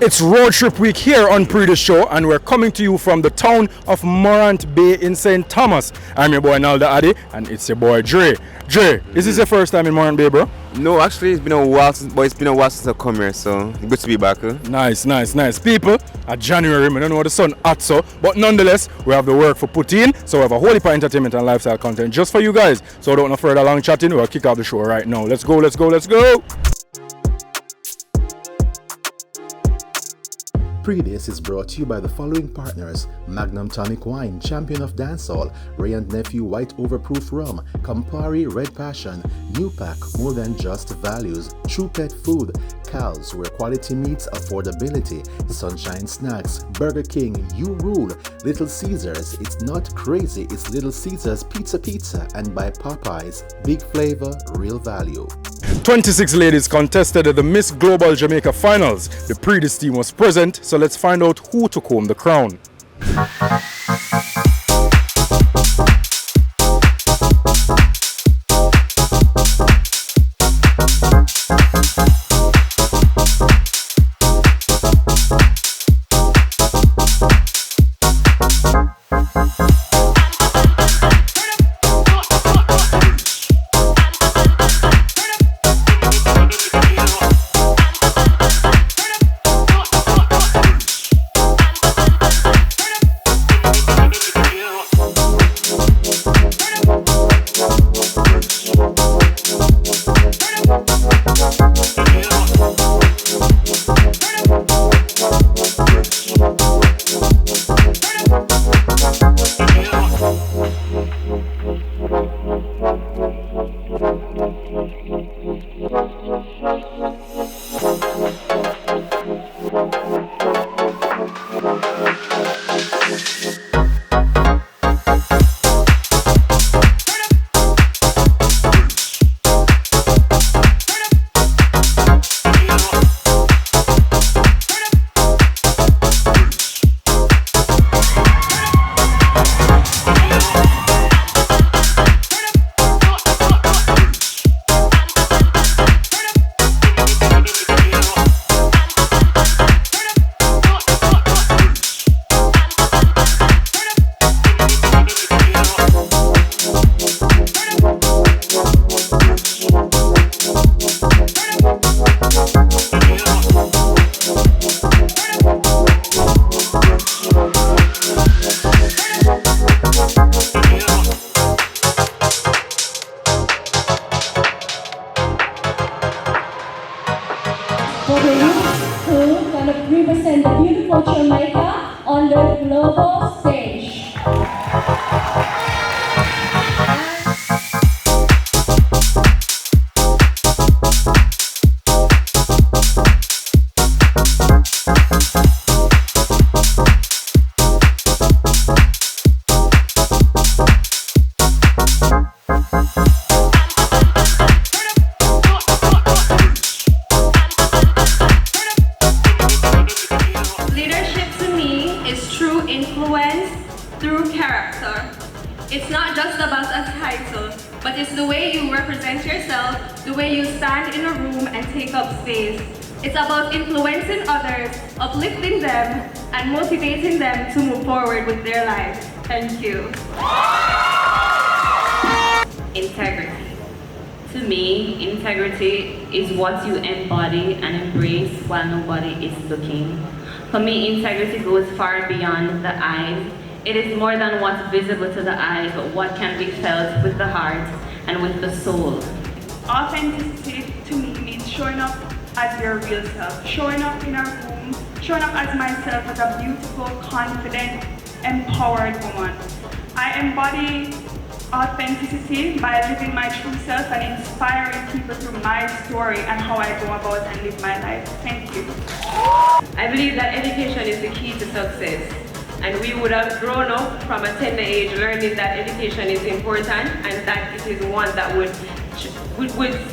It's road trip week here on Pree Dis show, and we're coming to you from the town of Morant Bay in St. Thomas. I'm your boy Naldo Addi, and it's your boy Dre. Dre, is this your first time in Morant Bay, bro? No, actually it's been a while since I come here, so good to be back. Nice. People, at January, I don't know what the sun hot so, but nonetheless, we have the work for put in, so we have a whole heap of entertainment and lifestyle content just for you guys. So don't no further long chatting, we'll kick off the show right now. Let's go. Pree Dis is brought to you by the following partners: Magnum Tonic Wine, Champion of Dancehall, Ray and Nephew White Overproof Rum, Campari Red Passion, New Pack, More Than Just Values, True Pet Food, Cal's, where quality meets affordability, Sunshine Snacks, Burger King, You Rule, Little Caesars, It's Not Crazy, It's Little Caesars Pizza, and by Popeyes, Big Flavor, Real Value. 26 ladies contested at the Miss Global Jamaica finals. The Pree Dis team was present, so let's find out who took home the crown. Who's going to represent the beautiful Jamaica on the global stage. It's not just about a title, but it's the way you represent yourself, the way you stand in a room and take up space. It's about influencing others, uplifting them, and motivating them to move forward with their lives. Thank you. Integrity. To me, integrity is what you embody and embrace while nobody is looking. For me, integrity goes far beyond the eyes. It is more than what's visible to the eye, but what can be felt with the heart and with the soul. Authenticity to me means showing up as your real self, showing up in a room, showing up as myself as a beautiful, confident, empowered woman. I embody authenticity by living my true self and inspiring people through my story and how I go about and live my life. Thank you. I believe that education is the key to success. And we would have grown up from a tender age learning that education is important and that it is one that would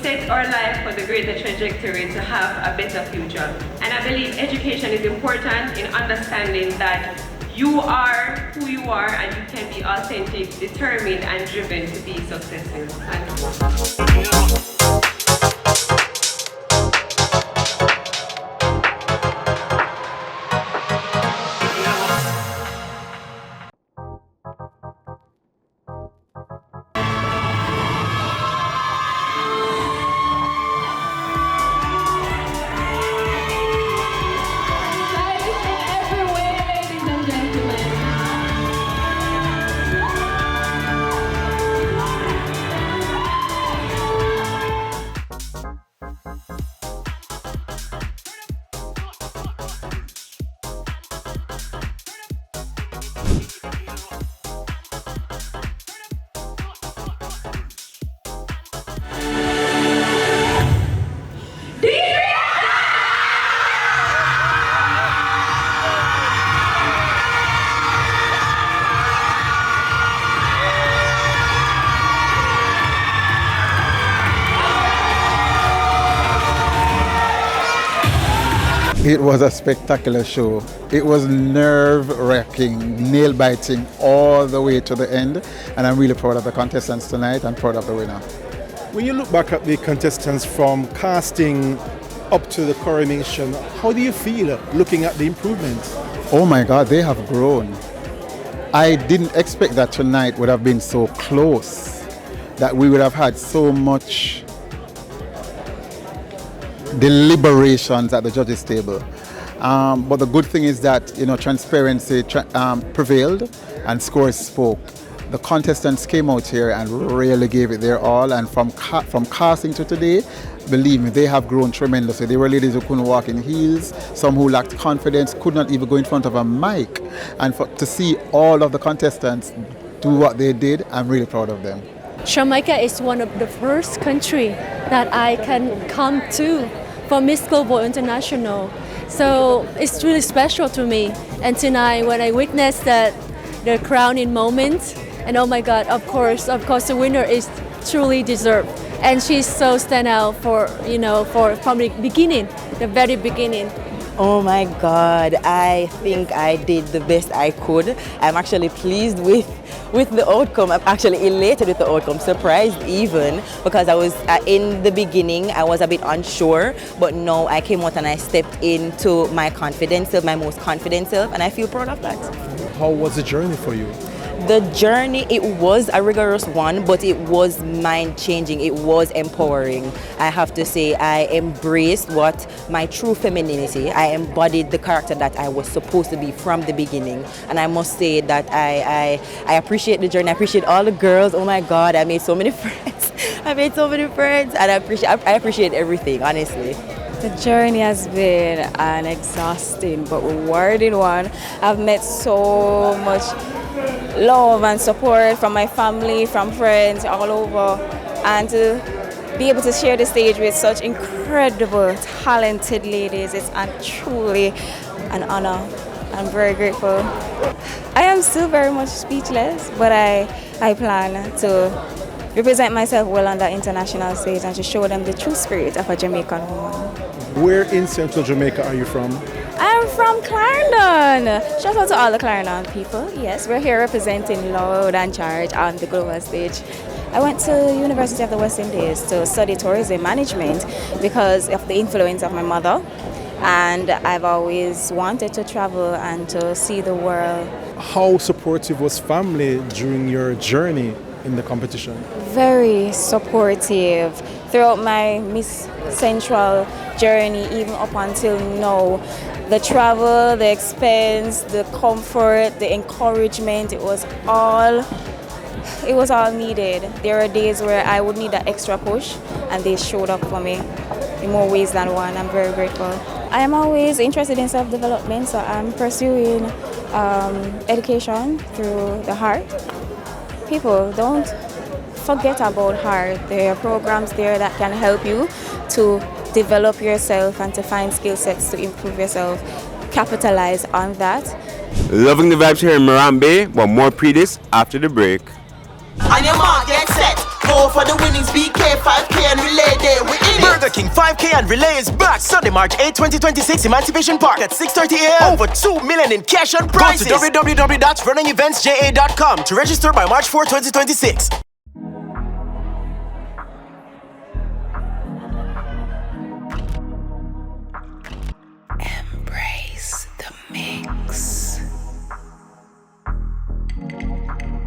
set our life for the greater trajectory to have a better future. And I believe education is important in understanding that you are who you are and you can be authentic, determined and driven to be successful. It was a spectacular show. It was nerve-wracking, nail-biting all the way to the end. And I'm really proud of the contestants tonight and proud of the winner. When you look back at the contestants from casting up to the coronation, how do you feel looking at the improvements? Oh my God, they have grown. I didn't expect that tonight would have been so close, that we would have had so much deliberations at the judges' table. But the good thing is that, transparency prevailed and scores spoke. The contestants came out here and really gave it their all, and from casting to today, believe me, they have grown tremendously. There were ladies who couldn't walk in heels, some who lacked confidence, could not even go in front of a mic. And to see all of the contestants do what they did, I'm really proud of them. Jamaica is one of the first country that I can come to for Miss Global International. So it's really special to me. And tonight when I witnessed the crowning moment, and oh my God, of course the winner is truly deserved. And she's so stand out from the beginning, the very beginning. Oh my God, I think I did the best I could. I'm actually pleased with the outcome. I'm actually elated with the outcome, surprised even, because I was in the beginning, I was a bit unsure, but now I came out and I stepped into my confident self, my most confident self, and I feel proud of that. How was the journey for you? The journey, it was a rigorous one, but it was mind-changing. It was empowering. I have to say, I embraced my true femininity. I embodied the character that I was supposed to be from the beginning. And I must say that I appreciate the journey. I appreciate all the girls. Oh my God, I made so many friends. And I appreciate everything, honestly. The journey has been an exhausting but rewarding one. I've met so much love and support from my family, from friends all over, and to be able to share the stage with such incredible, talented ladies, it's truly an honor. I'm very grateful. I am still very much speechless, but I plan to represent myself well on the international stage and to show them the true spirit of a Jamaican woman. Where in Central Jamaica are you from? I'm from Clarendon. Shout out to all the Clarendon people. Yes, we're here representing Loud and Charge on the global stage. I went to University of the West Indies to study tourism management because of the influence of my mother. And I've always wanted to travel and to see the world. How supportive was family during your journey in the competition? Very supportive throughout my Miss Central journey, even up until now. The travel, the expense, the comfort, the encouragement, it was all needed. There are days where I would need that extra push, and they showed up for me in more ways than one. I'm very grateful. I am always interested in self-development, so I'm pursuing education through the heart. People, don't forget about heart. There are programs there that can help you to develop yourself and to find skill sets to improve yourself. Capitalize on that. Loving the vibes here in Morant Bay, but more Pree Dis after the break. On your mark, get set. Go for the winnings, BK, 5K and relay day. We in Burger King 5K and relay is back Sunday, March 8, 2026, Emancipation Park at 6:30 a.m. Over 2 million in cash and prizes. Go to www.runningeventsja.com to register by March 4, 2026. Embrace the mix.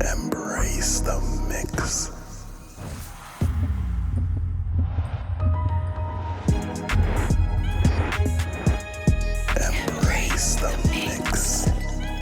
Embrace the mix. Embrace the mix.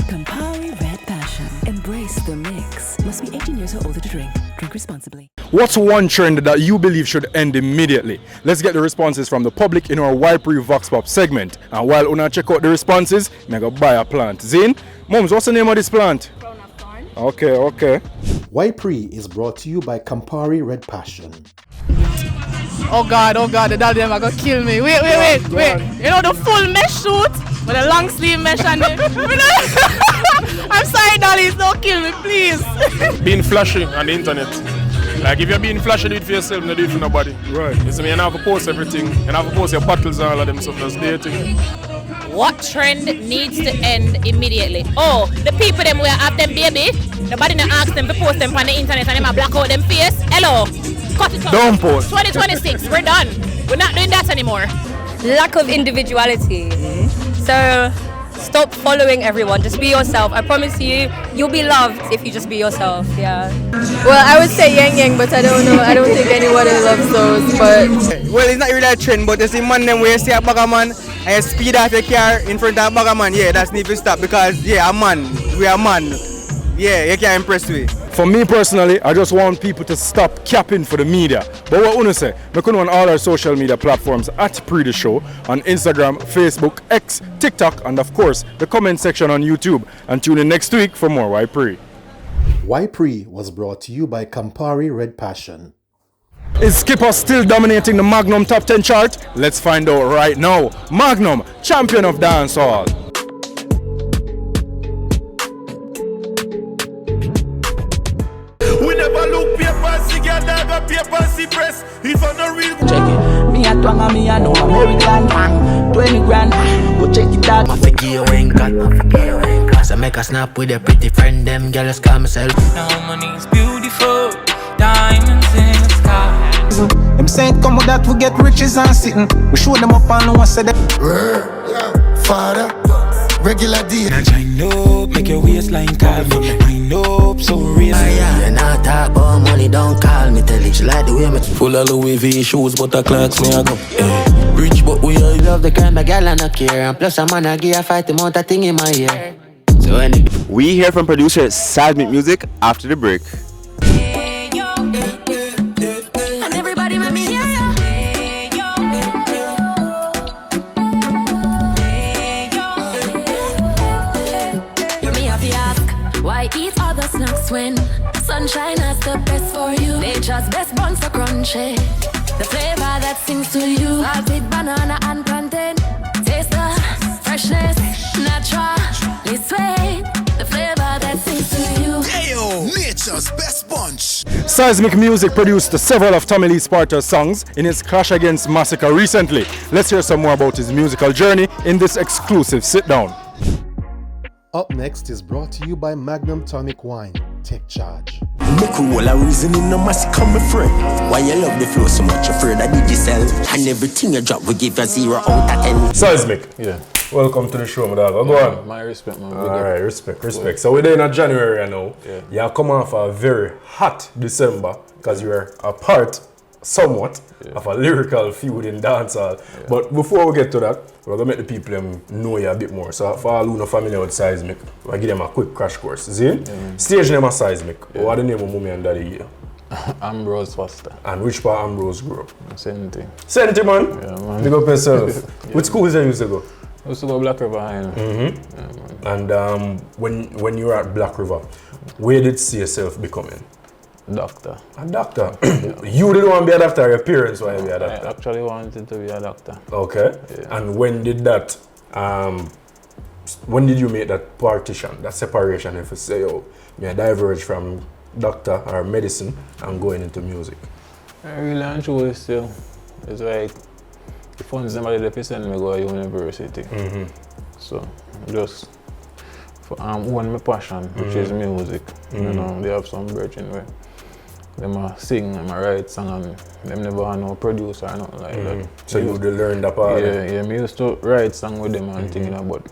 Campari Red Passion. Embrace the mix. Must be 18 years or older to drink. Drink responsibly. What's one trend that you believe should end immediately? Let's get the responses from the public in our YPree Vox Pop segment. And while Una check out the responses, I'm going to buy a plant. Zane, Mums, what's the name of this plant? Crown of Thorn. Okay. YPree is brought to you by Campari Red Passion. Oh God, the dad them are gonna kill me. Wait. You know the full mesh suit with a long sleeve mesh and it. I'm sorry, darlings, don't kill me, please. Being flashy on the internet. Like if you're being flashy, do it for yourself, not do it for nobody. Right. You see me, you have to post everything. You have to post your bottles and all of them stuff, that's dating. what trend needs to end immediately? Oh, the people them will have them baby. Nobody not ask them to post them on the internet and them black out them face. Hello, cut it off. Don't post. 2026, we're done. We're not doing that anymore. Lack of individuality. So stop following everyone. Just be yourself. I promise you, you'll be loved if you just be yourself. Yeah. Well, I would say Yang Yang, but I don't know. I don't think anybody loves those. But well, it's not really a trend, but you see man them where you see a bugger man and you speed off your car in front of a bugger man. Yeah, that's need to stop because yeah, a man, we are man. Yeah, you can't impress me. For me personally, I just want people to stop capping for the media. But what I want to say, we can on all our social media platforms at Pree Dis Show on Instagram, Facebook, X, TikTok, and of course the comment section on YouTube. And tune in next week for more YPree. YPree was brought to you by Campari Red Passion. Is Skippa still dominating the Magnum Top 10 chart? Let's find out right now. Magnum, champion of dancehall. We never look paper, see girl, never paper, see press. If I'm not real, check it. Me a twang and me a know American man. 20 grand, go check it out. I forget you ain't got. So make a snap with your pretty friend, them girl just call myself. Now money is beautiful, diamonds in the sky. Them saying come with that we get riches and sitting. We show them up and no one said that. Father, regular deal. Now join up, make your waistline call me. Wind up, so real. You're not talk about money, don't call me. Tell it you like the way me. Full of Louis V shoes, but the clocks me a go. Rich, but we are. Love the kind of girl and I care. And plus a man I give a fight amount of thing in my ear. So we hear from producer Cyzmik Music after the break. Eat other snacks when sunshine is the best for you. Nature's best buns are crunchy. The flavor that sings to you. Salted banana and plantain. Taste the freshness, naturally sweet. The flavor that sings to you. Ayo, nature's best bunch. Cyzmik Music produced several of Tommy Lee Sparta's songs in his Clash Against Massacre recently. Let's hear some more about his musical journey in this exclusive sit-down. Up next is brought to you by Magnum Tonic Wine. Take charge. Make all a reason in no massacre, my friend. Why you love the flow so much, afraid I did yourself. And everything you drop, we give you 0 out of 10. Cyzmik. Yeah. Welcome to the show, my dog. Go on. My respect, man. Alright, respect. So we're in January now. Yeah. You come off a very hot December because you were a part somewhat of a lyrical feud in dancehall. But before we get to that, we're going to make the people know you a bit more. So for all who are not familiar with Cyzmik, we'll give them a quick crash course. See? Stage name of Cyzmik. What the name of Mummy and Daddy here? Ambrose Foster. And which part Ambrose grew up? Senti. Senti, man? Yeah, man. Big up yourself. Which schools you used to go? I used to go Black River High. And when you were at Black River, where did you see yourself becoming? Doctor. A doctor? You didn't want to be a doctor, your parents wanted to be a doctor? I actually wanted to be a doctor. Okay. Yeah. And when did that, when did you make that partition, that separation, if you say, oh, may I diverge from doctor or medicine and going into music? I really enjoy it still. It's like, the funds never let me send me go to university. So, just for one my passion, which is music. You know, they have some virgin where them sing, them write song, and them never had no producer or nothing like that. So you would learn that part? Yeah, me used to write song with them and things, but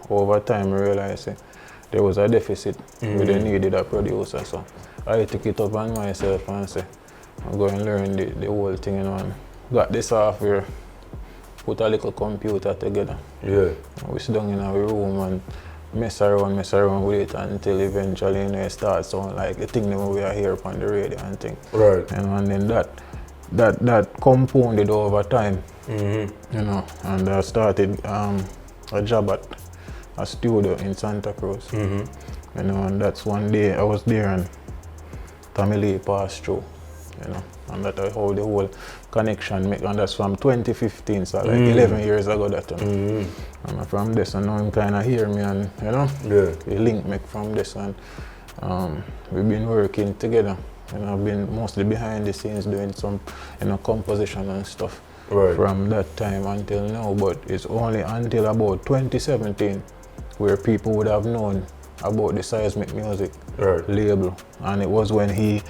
over time I realized there was a deficit where they needed a producer. So I took it up on myself and say, I'm going to learn the whole thing, you know, and got the software, put a little computer together. Yeah. And we sit down in our room and mess around with it until eventually, you know, it starts sound like the thing that we are here on the radio and thing. Right. And then that compounded over time. You know, and I started a job at a studio in Santa Cruz. You know, and that's one day I was there and Tommy Lee passed through, you know, and that I hold the whole connection, and that's from 2015, so like 11 years ago that time. And from this, and now him kind of hear me, and you know, he link me from this, and we've been working together, and I've been mostly behind the scenes doing some, you know, composition and stuff. from that time until now, but it's only until about 2017 where people would have known about the Cyzmik music label, and it was when he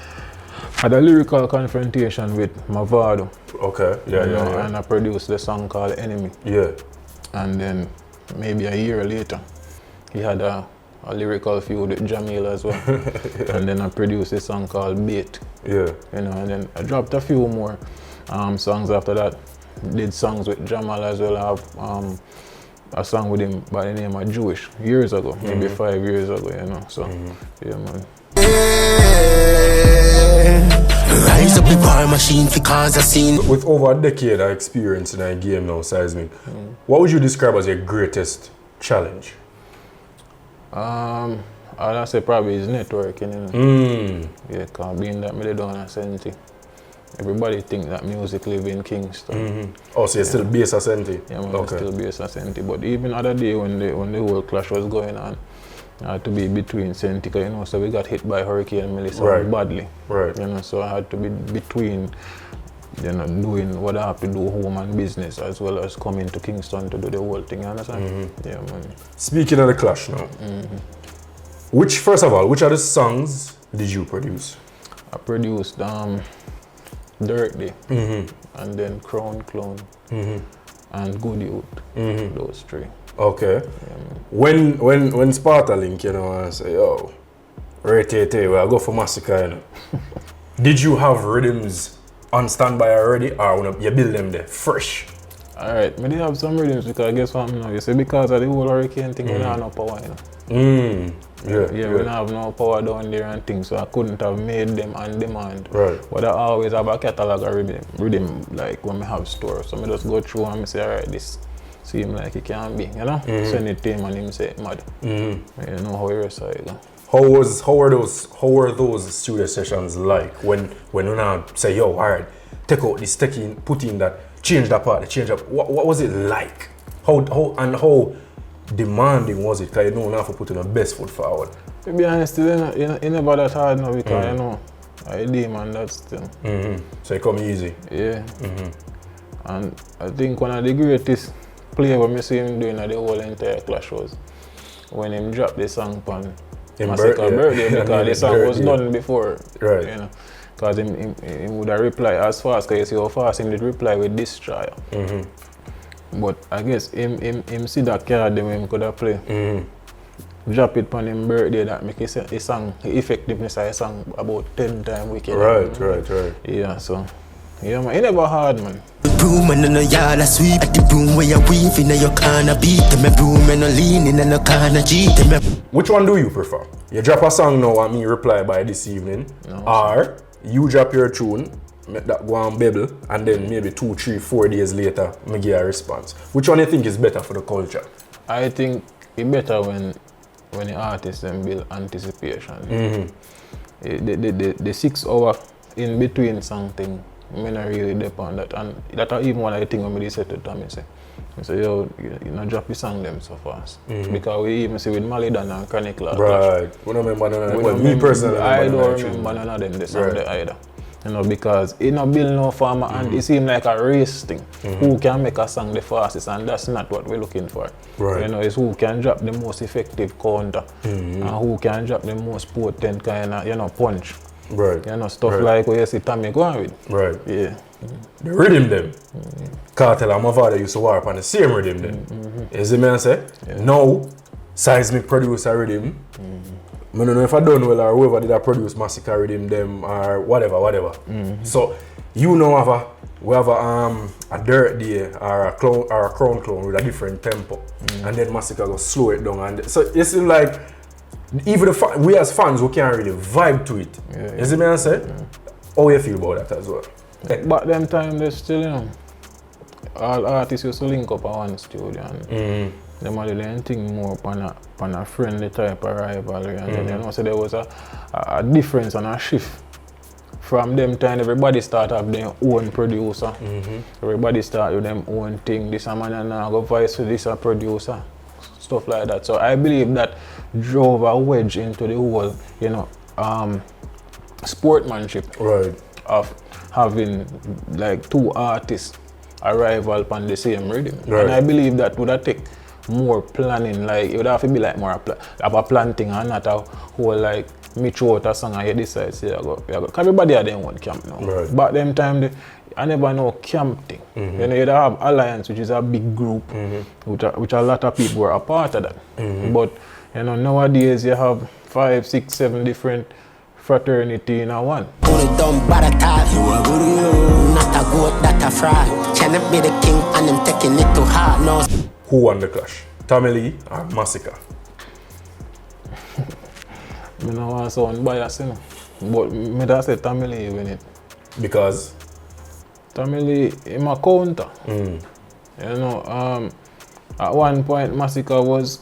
had a lyrical confrontation with Mavado. Okay, And I produced the song called Enemy. Yeah. And then maybe a year later, he had a lyrical feud with Jamil as well. And then I produced a song called Bait. Yeah. You know, and then I dropped a few more songs after that. Did songs with Jamal as well. I have a song with him by the name of Jewish years ago, maybe 5 years ago, you know. So, yeah, man. Rise up the war machine for cause a scene. With over a decade of experience in a game now, Cyzmik, what would you describe as your greatest challenge? I'd say probably is networking, you know. Yeah, because being that Malie Donn and Senti, everybody think that music live in Kingston. Oh, so you're still based at Senti? Yeah, man, still based at Senti. But even other day when the whole clash was going on, I had to be between Senti, you know, so we got hit by Hurricane Melissa badly. Right. You know, so I had to be between, you know, doing what I have to do, home and business, as well as coming to Kingston to do the whole thing, you understand? Yeah, man. Speaking of the clash now, first of all, which of the songs did you produce? I produced Dirt Day, and then Crown Clone, and Good Youth, those three. Okay. When Sparta link, you know, and say, yo, I'll go for Massacre, you know. Did you have rhythms on standby already, or when you build them there fresh? Alright, I did have some rhythms because guess what now? You see, because of the whole hurricane thing, we don't have no power, you know. We don't have no power down there and things, so I couldn't have made them on demand. Right. But I always have a catalog of rhythm like when I have stores. So I just go through and I say, alright, this seem like it can be, you know? Send it to him and him say it mad. You know how you recite it. How were those studio sessions like when you now say, yo, alright, take out this, put in that, change that part, change up. What was it like? How demanding was it? Because you know have to put in the best foot forward. To be honest, it's never that hard now because you know I demon that still. So it come easy. Yeah. And I think one of the greatest play what I see him doing at the whole entire clash was when him dropped the song on Massacre birthday because the song was done before. Right. You know. Because him would have replied as fast, because you see how fast him did reply with Destroyer. But I guess him see that card them him could have play. Drop it on him birthday that make his song, the effectiveness of his song about 10 times wicked. Right. Yeah, so yeah man, it never hard man. Broom and no yard I sweep at the broom where you weave in your corner beat. Them broom and no lean in no corner G. Which one do you prefer? You drop a song now and me reply by this evening, or you drop your tune, make that go on babble, and then maybe 2, 3, 4 days later, me give a response. Which one do you think is better for the culture? I think it's better when the artists then build anticipation. The 6 hour in between something, I not really depend on that, and that's even one of the things when I said to Tommy, I say, yo, you know, drop your song them so fast. Because we even see with Malie Donn and Chronic Law. Right. We don't remember none of them. Me personally, I don't remember none of them, the song there either. You know, because it not build no farmer and it seems like a race thing. Who can make a song the fastest, and that's not what we're looking for. Right. You know, it's who can drop the most effective counter and who can drop the most potent kind of, you know, punch. Right. You know, stuff like what you see Tommy going with. Right. Yeah. The rhythm them. Cartel and my father used to work on the same rhythm them. You see me I say? Now, Cyzmik produce a rhythm. I don't know if I don't know or whoever did I produce Massacre rhythm them or whatever. So you know we have a Dirt Day or a Crown Clone with a different tempo. And then Massacre go slow it down, and so it seems like even we as fans we can't really vibe to it. You see me I say? How you feel about that as well? Back them time they still, you know, all artists used to link up at one studio and them are doing anything more on a friendly type of rivalry, and then you know, so there was a difference and a shift. From them time, everybody start have their own producer. Everybody start with them own thing. This a man and now go voice with this a producer. Stuff like that. So I believe that drove a wedge into the whole, you know, sportsmanship of having like 2 artists arrival on the same rhythm. Right. And I believe that would have take more planning, like it would have to be like more of a planting and not a whole like me throw out a song and you decide say I go. Everybody at them one camp now. Right. But them time I never know camp thing. You know, you have Alliance, which is a big group, which a lot of people were a part of that. But you know, nowadays you have 5, 6, 7 different fraternity in a one. Not a goat, that a fraud. Cannot be the king and them taking it too hard. No. Who won the clash? Tommy Lee or Massacre? I don't want to sound biased, you know. But I don't say Tommy Lee win it. Because? Tommy Lee, him a counter. You know, at one point Massacre was,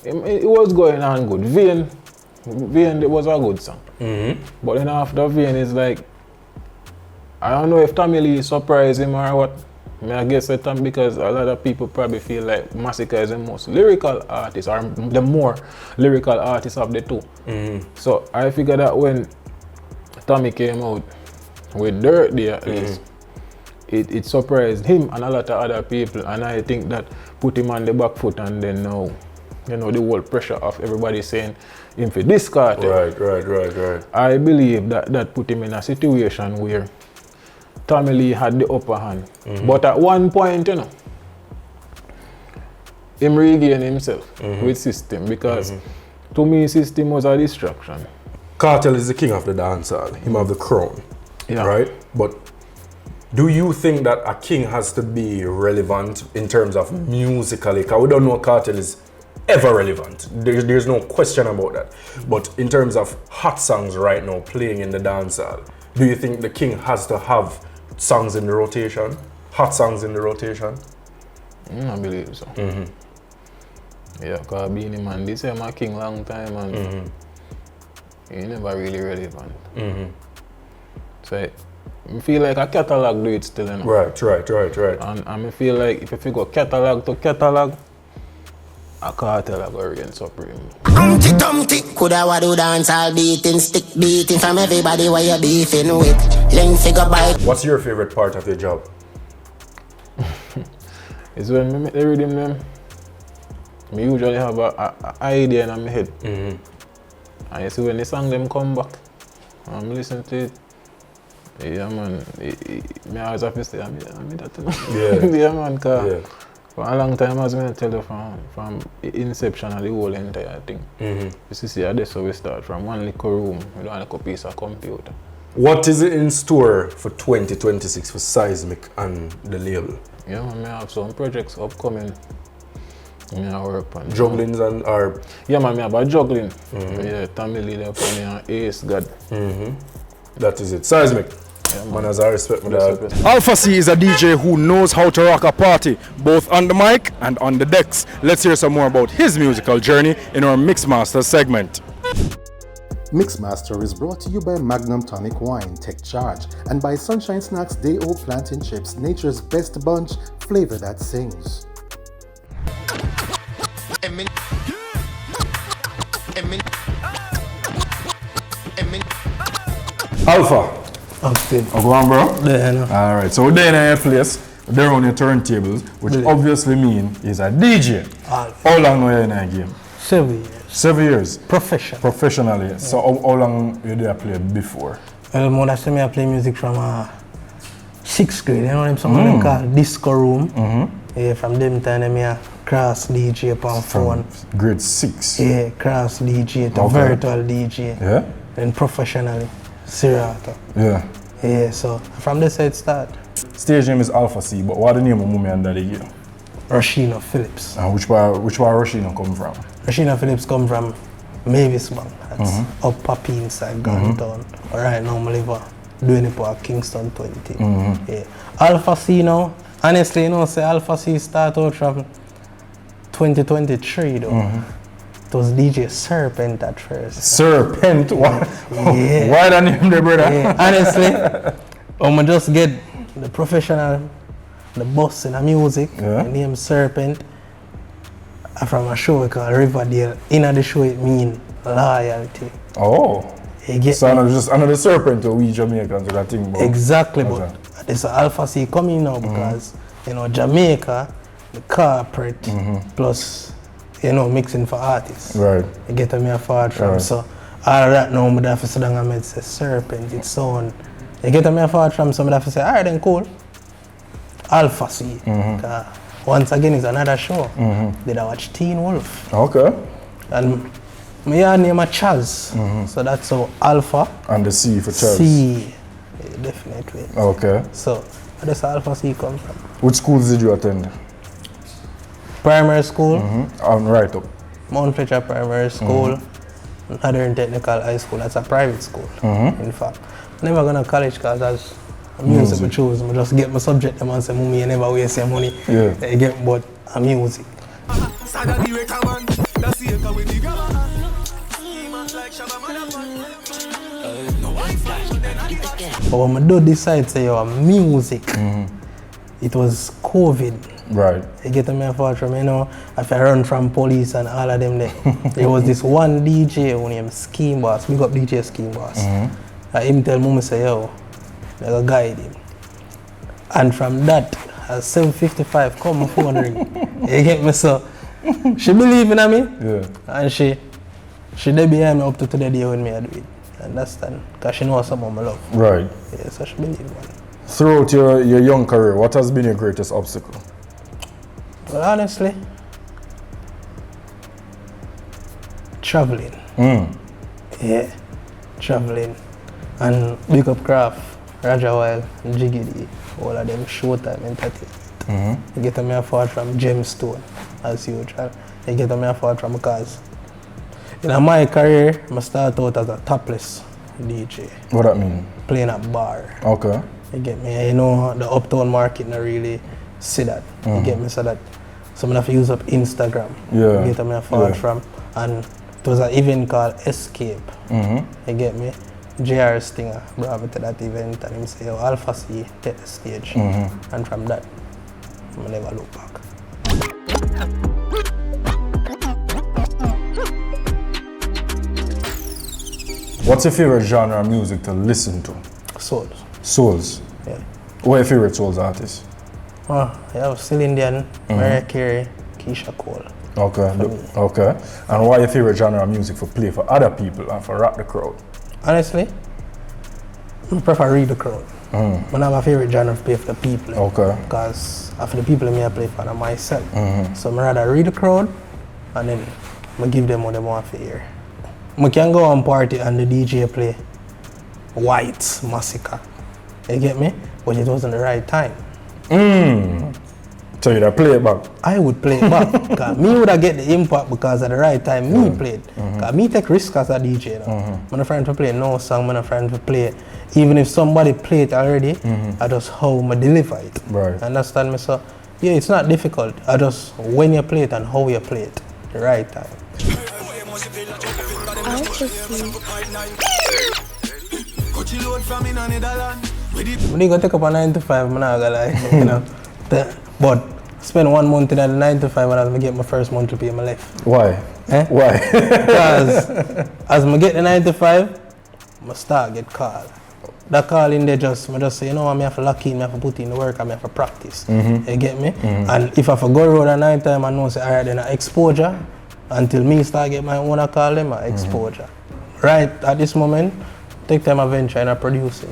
it was going on good. Vain, it was a good song. But then after Vain, it's like, I don't know if Tommy Lee surprised him or what. I guess because a lot of people probably feel like Massacre is the most lyrical artist or the more lyrical artist of the two. So I figured that when Tommy came out with Dirt Day at least, it surprised him and a lot of other people, and I think that put him on the back foot, and then now, you know, the whole pressure of everybody saying him for this Cartel. Right. I believe that put him in a situation where Tommy Lee had the upper hand. But at one point, you know, him regained himself with System, because to me System was a distraction. Cartel is the king of the dancehall. Him have the crown. Yeah. Right? But do you think that a king has to be relevant in terms of musically? Because we don't know Cartel is ever relevant. There's no question about that. But in terms of hot songs right now playing in the dancehall, do you think the king has to have songs in the rotation? Hot songs in the rotation? I believe so. Yeah, because Beanie Man, this is my king long time, and he never really relevant. So I feel like a catalog do it still, you know. Right. And I feel like if you go catalog to catalog, a Cartel go reign supreme. Humpty, coulda wado dance all beating, stick beating from everybody while you beefing with. Length figure bike. What's your favorite part of your job? It's when I make the rhythm them. I usually have a idea in my head. And you see when the song them come back, I'm listening to it. Yeah man, I always have to say, I mean that you know. Yeah man, cause for a long time as I tell you from inception of the whole entire thing. You see, that's how we start, from one little room with one little piece of computer. What is it in store for 2026 for Cyzmik and the label? Yeah man, I have some projects upcoming. I work on jugglings and or yeah man, I have a juggling. Yeah, Tommy Lee there for me and Ace God. That is it. Cyzmik. Yeah, man, as I respect my dad. Alpha C is a DJ who knows how to rock a party, both on the mic and on the decks. Let's hear some more about his musical journey in our Mixmaster segment. Mixmaster is brought to you by Magnum Tonic Wine, Take Charge, and by Sunshine Snacks Day Old Plantain Chips, nature's best bunch, flavor that sings. Alpha. Okay. Oh, go on, bro? Yeah, no. Alright, so we're there in your place, they're on your turntables, which obviously mean is a DJ. How long are you in a game? 7 years. 7 years? Professionally. Yeah. So how long you did play before? Well, more than I play music from 6th grade, you know them some of them called Disco Room. Yeah, from them time I cross DJ upon phone. Grade 6? Yeah, cross DJ to virtual DJ. Yeah? And professionally, Serato. Yeah. Yeah, so from the side start. Stage name is Alpha C, but what the name of Mummy and Daddy give? Rashina Phillips. And which part Rashina come from? Rashina Phillips come from Mavis Bank. That's up Papi inside Grantown. Right now I live doing it for Kingston 20. Yeah. Alpha C now, honestly, you know, say Alpha C start out from 2023 though. It was DJ Serpent at first. Serpent? What? Yeah. Why the name there, brother? Yeah. Honestly, I just get the professional, the boss in the music, the name Serpent. From a show called Riverdale. In the show it means loyalty. Oh. You get so just another serpent to we Jamaicans that thing. Exactly, but This Alpha C coming now because, you know, Jamaica, the corporate, plus, you know, mixing for artists. Right. You get me a forward from. So all of that now, I have to sit down and say serpent, it's sound. You get me a forward from, so I have to say, alright then cool. Alpha C. Once again, it's another show. Did I watch Teen Wolf? Okay. And my name is Chaz. So that's how Alpha. And the C for Chaz. C. Yeah, definitely. Okay. So where does Alpha C come from? Which schools did you attend? Primary school. Right up. Mount Fletcher Primary School. Northern Technical High School. That's a private school. In fact, never gonna college because as music I choose. I just get my subject and say, "Mummy, you never waste your money." Yeah. You get but music. But when I do decide to say, "Yo, music," it was COVID. Right. You get me a fortune, you know, if I run from police and all of them there. There was this one DJ who named Scheme Boss. We got DJ Scheme Boss. Him tell me, say, yo, I gotta guide him. And from that, at 7:55, come my phone ring. You get me, so she believe in me. Yeah. And she there behind me up to the day when me I do it. Understand? Because she knows some of my love. Right. Yeah, so she believe in me. Throughout your young career, what has been your greatest obstacle? Well, honestly, traveling. Yeah, traveling. And big up Craft, Raja Wild, Jiggity, all of them Showtime Entertainment. You get me a forward from Gemstone, as usual. You get me a forward from because in my career, I start out as a topless DJ. What that mean? Playing at bar. Okay. You get me? You know, the uptown market not really see that. You get me? So that someone have to use up Instagram. Yeah. You get me a forward from. And it was an event called Escape. You get me? JR Stinger brought me to that event and him say, "Yo, Alpha C, take the stage." And from that, I never look back. What's your favorite genre of music to listen to? Souls. Souls? Yeah. What are your favorite souls artists? Oh, yeah, still Indian, Mariah Carey, Keisha Cole. Okay. Okay. And what are your favorite genre of music for play for other people and for rock the crowd? Honestly, I prefer read the crowd. But not my favorite genre to play for the people. Okay. Because after the people I play for them myself. So I rather read the crowd and then I give them what they want to hear. I can go on party and the DJ play White Massacre. You get me? But it wasn't the right time. So you'd play it back? I would play it back. Because me would get the impact because at the right time me played. Because me take risks as a DJ now. I'm not trying to play no song, I'm not trying to play it. Even if somebody play it already, I just how I deliver it. Right. Understand me? So yeah, it's not difficult. I just when you play it and how you play it. The right time. When you go take up a 9 to 5, I'm not gonna lie, you know. But spend 1 month in the 9 to 5 and I get my first month to pay my life. Why? Why? Because as I get the 9 to 5, I start get called. That call in there I just say, you know, I have to lock in, I have to put in the work, I have to practice. You get me? And if I go around at night time, I know say, alright, then exposure until me start get my own call them exposure. Right at this moment, take time I venture and I producing.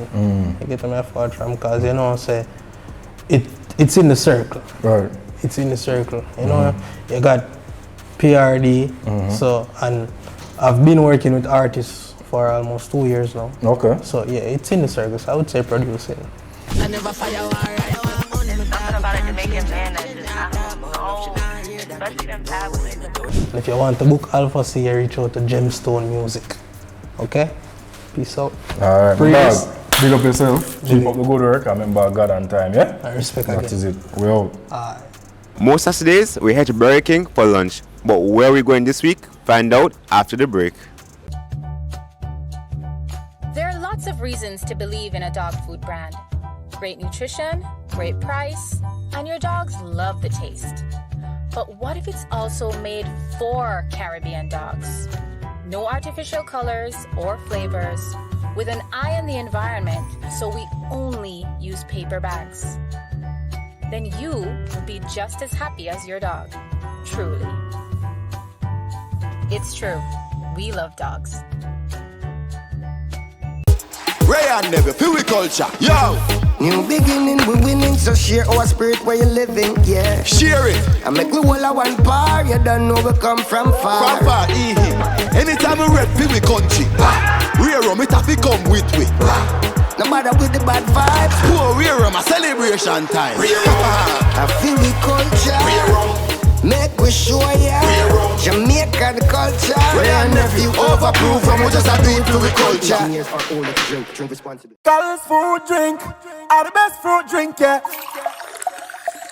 You get me forward from because you know say it's in the circle. Right. It's in the circle. You know, you got PRD, so and I've been working with artists for almost 2 years now. Okay. So yeah, it's in the circle. So I would say producing. I never fire something about a Jamaican man that just especially them tablets. If you want to book Alpha C, you reach out to Gemstone Music. Okay? Peace out. Alright, Pree Dis. Big up yourself. Keep up the good work. I remember God on time, yeah? I respect that. That is it. We out. Most Saturdays, we head to Burger King for lunch. But where are we going this week? Find out after the break. There are lots of reasons to believe in a dog food brand. Great nutrition, great price, and your dogs love the taste. But what if it's also made for Caribbean dogs? No artificial colors or flavors, with an eye on the environment, so we only use paper bags. Then you will be just as happy as your dog. Truly. It's true. We love dogs. Ray and Navy, Pyll culture, yo! New beginning, we winning, so share our spirit where you're living, yeah. Share it! I make we all a one par, you don't know we come from far. From far, anytime we rep Pyll country, rare rum, it have to come with we. No matter with the bad vibes, poor rare rum, a celebration time. I feel we culture. Make we show ya Jamaican culture. Ray and nephew overproof and we just a do it to the culture. Drink responsibly. Girls food drink are the best fruit drink, yeah.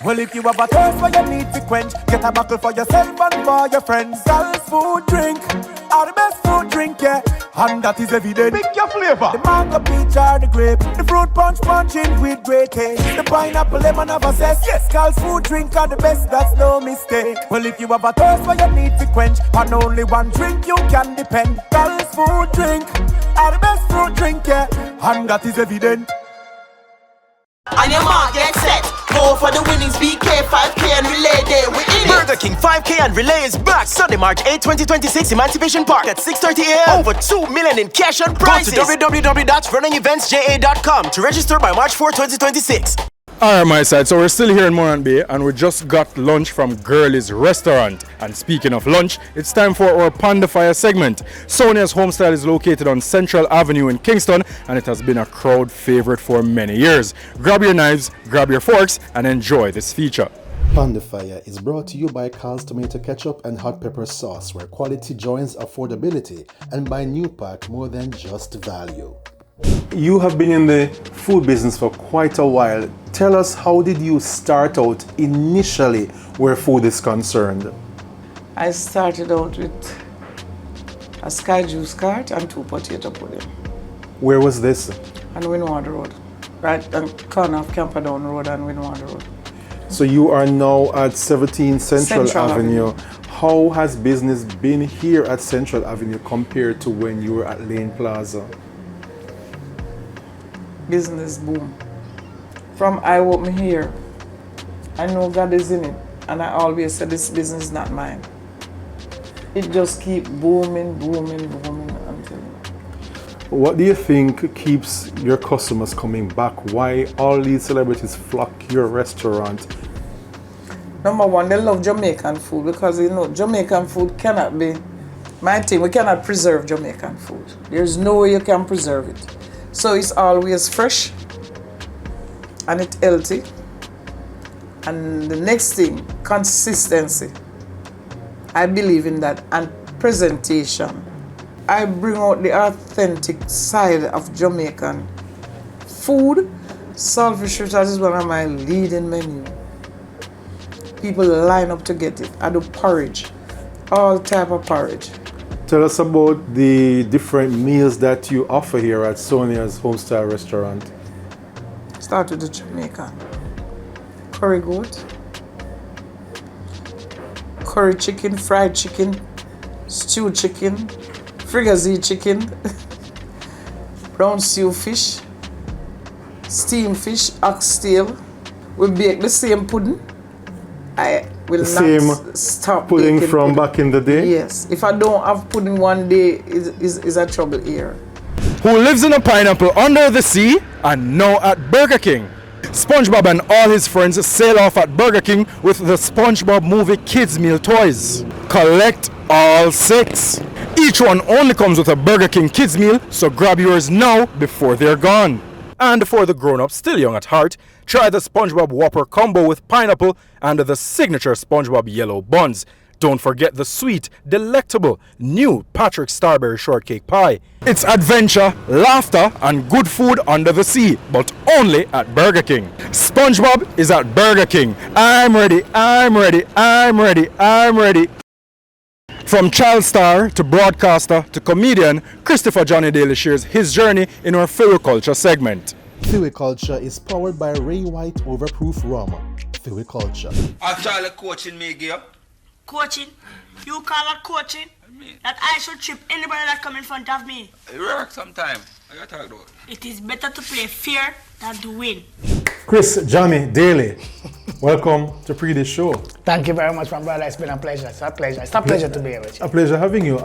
Well, if you have a thirst for you need to quench, get a buckle for yourself and for your friends. Girls food drink are the best fruit drink, yeah. And that is evident. Pick your flavor. The mango, peach or the grape. The fruit punching with great taste. The pineapple, lemon of a zest. Yes, girls food drink are the best, that's no mistake. Well, if you have a thirst for you need to quench, on only one drink you can depend. Girls food drink are the best fruit drink, yeah. And that is evident. On your mark, get set. Go for the winnings, BK, 5K and relay day. We in it. Burger King 5K and relay is back. Sunday, March 8, 2026, Emancipation Park at 6:30 a.m. Over 2 million in cash and prizes. Go to www.runningeventsja.com to register by March 4, 2026. Alright, my side, so we're still here in Morant Bay and we just got lunch from Girlie's restaurant. And speaking of lunch, it's time for our Panda Fyah segment. Sonia's homestyle is located on Central Avenue in Kingston and it has been a crowd favorite for many years. Grab your knives, grab your forks and enjoy this feature. Panda Fyah is brought to you by Carl's Tomato Ketchup and Hot Pepper Sauce, where quality joins affordability, and by New Pack, more than just value. You have been in the food business for quite a while. Tell us, how did you start out initially where food is concerned? I started out with a sky juice cart and 2 potato pudding. Where was this? On Windwater Road, right on the corner of Camperdown Road and Windwater Road. So you are now at 17 Central Avenue. How has business been here at Central Avenue compared to when you were at Lane Plaza? Business boom. From I open here, I know God is in it, and I always say this business is not mine. It just keep booming until. What do you think keeps your customers coming back? Why all these celebrities flock your restaurant? Number one, they love Jamaican food because you know Jamaican food cannot be my thing. We cannot preserve Jamaican food. There's no way you can preserve it. So it's always fresh and it's healthy. And the next thing, consistency. I believe in that. And presentation. I bring out the authentic side of Jamaican food. Saltfish fritters is one of my leading menu. People line up to get it. I do porridge, all type of porridge. Tell us about the different meals that you offer here at Sonia's Homestyle Restaurant. Start with the Jamaican. Curry goat, curry chicken, fried chicken, stewed chicken, fricassee chicken, brown stew fish, steamed fish, oxtail. We bake the same pudding. I will not stop pudding from back in the day? Yes. If I don't have pudding one day, is a trouble here. Who lives in a pineapple under the sea and now at Burger King. SpongeBob and all his friends sail off at Burger King with the SpongeBob movie kids meal toys. Collect all 6. Each one only comes with a Burger King kids meal, so grab yours now before they're gone. And for the grown-ups still young at heart, try the SpongeBob Whopper combo with pineapple and the signature SpongeBob yellow buns. Don't forget the sweet, delectable, new Patrick Starberry shortcake pie. It's adventure, laughter, and good food under the sea, but only at Burger King. SpongeBob is at Burger King. I'm ready, I'm ready, I'm ready, I'm ready. From child star to broadcaster to comedian, Christopher Johnny Daley shares his journey in our Fyah Culture segment. Fyah Culture is powered by Ray White Overproof Rum. Fyah Culture. I'm trying to coaching me, girl. Coaching? You call that coaching? That I should trip anybody that come in front of me. It works sometimes. It is better to play fair than to win. Chris, Johnny, Daley, welcome to Pree Dis show. Thank you very much, my brother. It's been a pleasure. It's a pleasure. It's a pleasure to be here with you. A pleasure having you.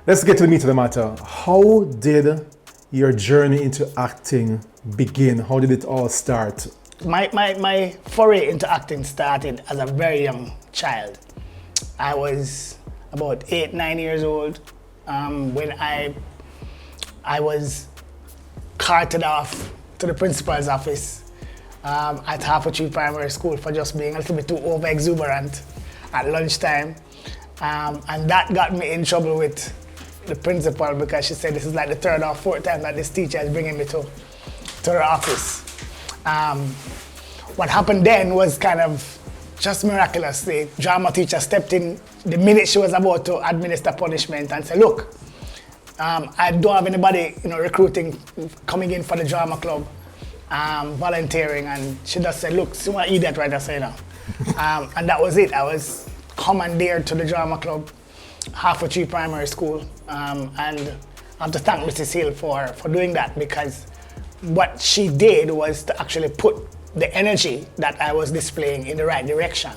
Let's get to the meat of the matter. How did your journey into acting begin? How did it all start? My foray into acting started as a very young child. I was about 8-9 years old when I was carted off to the principal's office at YPree Primary School for just being a little bit too over-exuberant at lunchtime. And that got me in trouble with the principal because she said this is like the third or fourth time that this teacher is bringing me to her office. What happened then was kind of just miraculous. The drama teacher stepped in the minute she was about to administer punishment and said, look, I don't have anybody recruiting, coming in for the drama club, volunteering, and she just said, look, see what idiot right there, so, and that was it. I was commandeered to the drama club, YPree Primary School, and I have to thank Mrs. Hill for doing that, because what she did was to actually put the energy that I was displaying in the right direction.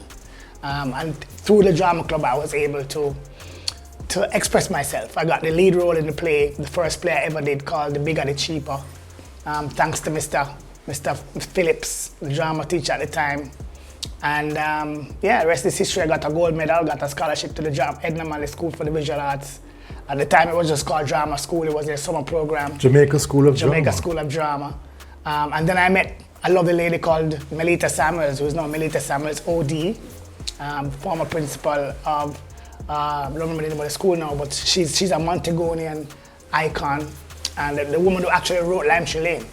And through the drama club, I was able to express myself. I got the lead role in the play, the first play I ever did, called The Bigger the Cheaper, thanks to Mr. Phillips, the drama teacher at the time. And yeah, the rest is history. I got a gold medal, got a scholarship to the Edna Malie School for the Visual Arts. At the time, it was just called Drama School. It was their summer program. Jamaica School of Drama. Jamaica School of Drama. And then I met a lovely lady called Melita Samuels, who is now Melita Samuels OD, former principal of, I don't remember the name of the school now, but she's a Montagonian icon, and the woman who actually wrote Lime Tree Lane.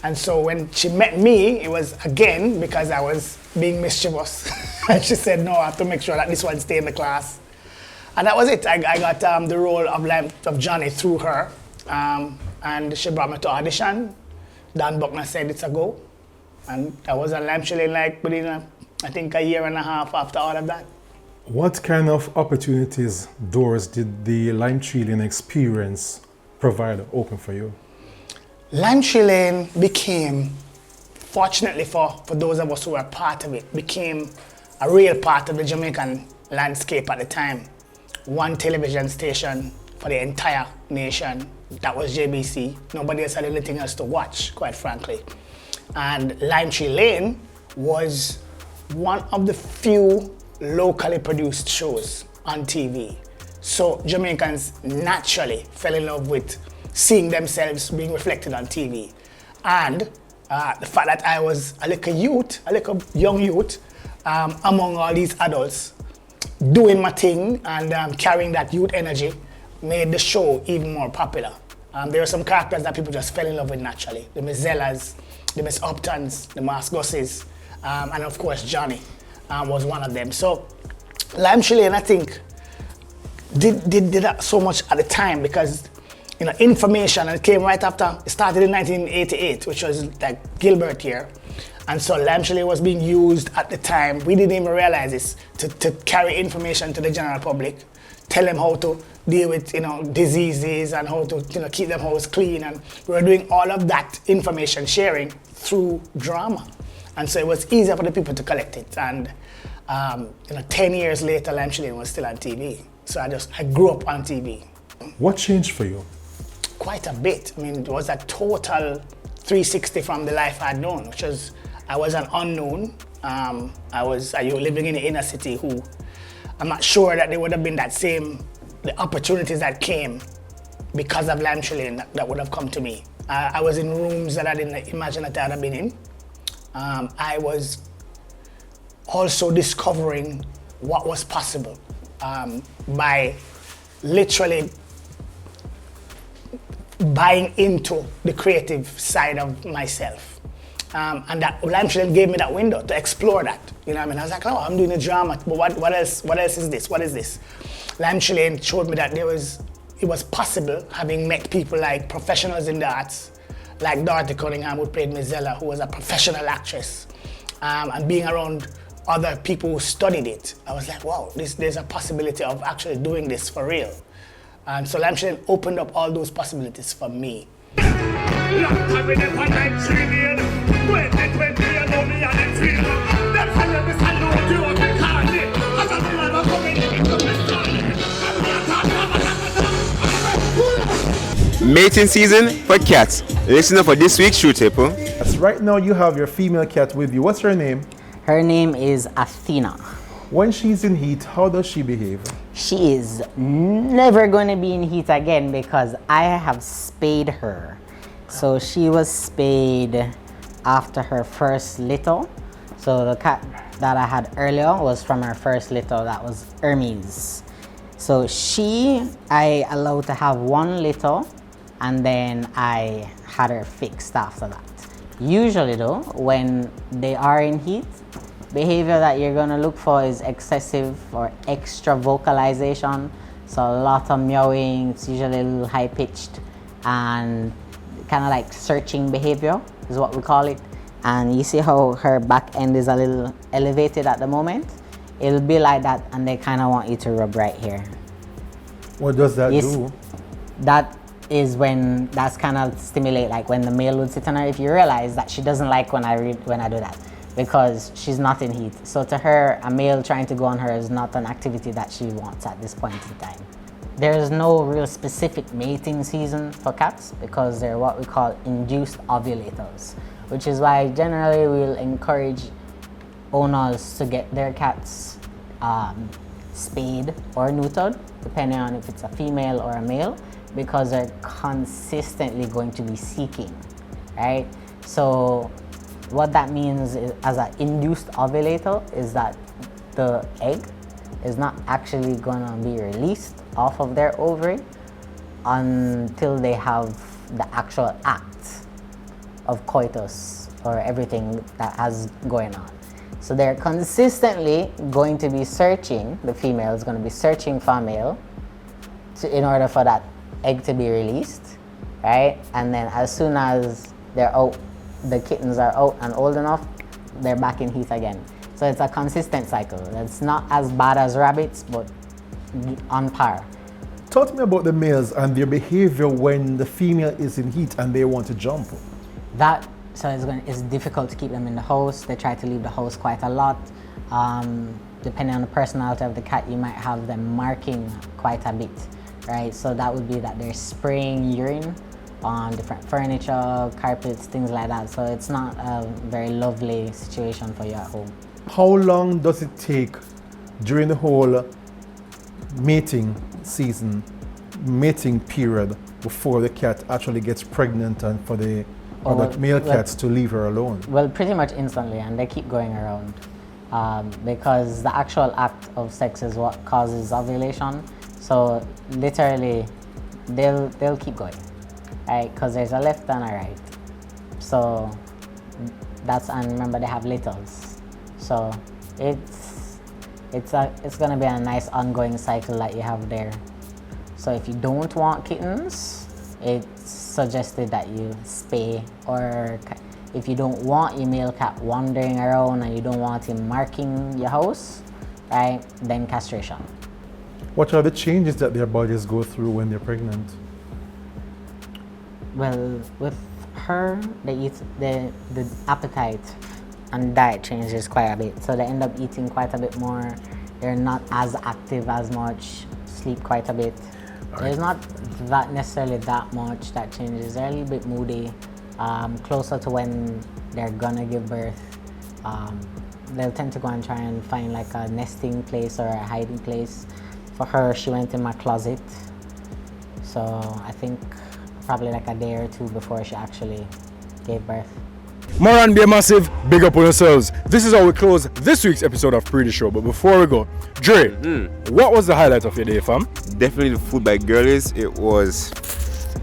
And so when she met me, it was again because I was being mischievous. And she said, no, I have to make sure that this one stay in the class. And that was it. I got the role of Johnny through her, and she brought me to audition. Dan Buckner said it's a go. And I was on Lime Tree Lane like within, I think, a year and a half after all of that. What kind of opportunities, doors, did the Lime Tree Lane experience provide, open for you? Lime Tree Lane became, fortunately for those of us who were part of it, became a real part of the Jamaican landscape at the time. One television station for the entire nation, that was JBC. Nobody else had anything else to watch, quite frankly. And Lime Tree Lane was one of the few locally produced shows on TV. So Jamaicans naturally fell in love with seeing themselves being reflected on TV. And the fact that I was a little young youth, among all these adults, doing my thing and carrying that youth energy made the show even more popular. There were some characters that people just fell in love with naturally. The Miss Zellas, the Miss Uptons, the Mas Gusses, and of course Johnny was one of them. So Lime Tree Lane, I think, did that so much at the time because information, and it came right after, it started in 1988, which was like Gilbert year. And so Lime Tree Lane was being used at the time, we didn't even realize this, to carry information to the general public, tell them how to deal with diseases and how to keep them house clean, and we were doing all of that information sharing through drama. And so it was easier for the people to collect it. And 10 years later, Lime Tree Lane was still on TV. So I grew up on TV. What changed for you? Quite a bit. I mean, it was a total 360 from the life I'd known, which was, I was an unknown. I was living in the inner city who, I'm not sure that there would have been the opportunities that came because of Lime Tree Lane that would have come to me. I was in rooms that I didn't imagine that I'd have been in. I was also discovering what was possible by literally buying into the creative side of myself. And that Lime Tree Lane gave me that window to explore that. You know what I mean? I was like, oh, I'm doing a drama, but what else is this? What is this? Lime Tree Lane showed me that it was possible, having met people like professionals in the arts, like Dorothy Cunningham, who played Miss Zella, who was a professional actress, and being around other people who studied it. I was like, wow, there's a possibility of actually doing this for real. So Lime Chillin' opened up all those possibilities for me. Mating season for cats. Listen up for this week's show table. Yes, right now you have your female cat with you. What's her name? Her name is Athena. When she's in heat, how does she behave? She is never going to be in heat again because I have spayed her. So she was spayed after her first litter. So the cat that I had earlier was from her first litter, that was Hermes. So I allowed to have one litter and then I had her fixed after that. Usually though, when they are in heat, behavior that you're gonna look for is excessive or extra vocalization. So a lot of meowing, it's usually a little high pitched and kind of like searching behavior is what we call it. And you see how her back end is a little elevated at the moment? It'll be like that and they kind of want you to rub right here. What does that do? That is when that's kind of stimulate, like when the male would sit on her. If you realize that she doesn't like when I do that because she's not in heat. So to her, a male trying to go on her is not an activity that she wants at this point in time. There's no real specific mating season for cats because they're what we call induced ovulators, which is why generally we'll encourage owners to get their cats spayed or neutered, depending on if it's a female or a male, because they're consistently going to be seeking, right? So what that means is, as an induced ovulator, is that the egg is not actually gonna be released off of their ovary until they have the actual act of coitus or everything that has going on. So they're consistently going to be searching, the female is going to be searching for a male in order for that egg to be released, right? And then as soon as they're out, the kittens are out and old enough, they're back in heat again. So it's a consistent cycle. It's not as bad as rabbits, but on par. Talk to me about the males and their behavior when the female is in heat and they want to jump. So it's difficult to keep them in the house. They try to leave the house quite a lot. Depending on the personality of the cat, you might have them marking quite a bit, right? So that would be that they're spraying urine on different furniture, carpets, things like that. So it's not a very lovely situation for you at home. How long does it take during the whole mating season, mating period, before the cat actually gets pregnant and for the other male cats to leave her alone? Well, pretty much instantly, and they keep going around because the actual act of sex is what causes ovulation. So literally, they'll keep going, right? Because there's a left and a right. So and remember they have litters. So it's gonna be a nice ongoing cycle that you have there. So if you don't want kittens, it's suggested that you spay, or if you don't want your male cat wandering around and you don't want him marking your house, right, then castration. What are the changes that their bodies go through when they're pregnant? Well, with her, the appetite and diet changes quite a bit. So they end up eating quite a bit more. They're not as active as much, sleep quite a bit. There's not that necessarily that much that changes. They're a little bit moody, closer to when they're gonna give birth. They'll tend to go and try and find like a nesting place or a hiding place. For her, she went in my closet. So I think probably like a day or two before she actually gave birth. Morant Bay massive, big up on yourselves. This is how we close this week's episode of Pree Dis Show. But before we go, Dre, what was the highlight of your day, fam? Definitely the food by Girlies. It was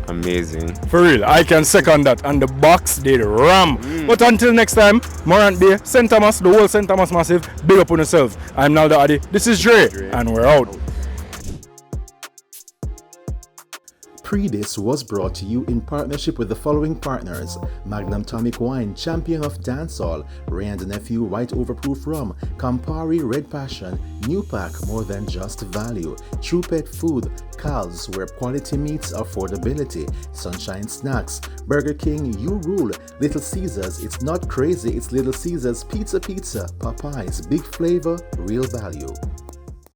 amazing. For real, I can second that. And the box did ram. But until next time, Morant Bay, St. Thomas, the whole St. Thomas massive, big up on yourselves. I'm Naldo Addi. This is Dre, and we're out. Pree Dis was brought to you in partnership with the following partners: Magnum Tonic Wine, Champion of Dancehall, Ray and Nephew White Overproof Rum, Campari Red Passion, New Pack More Than Just Value, True Pet Food, Cal's where quality meets affordability, Sunshine Snacks, Burger King You Rule, Little Caesars It's Not Crazy It's Little Caesars Pizza, Popeyes Big Flavor Real Value.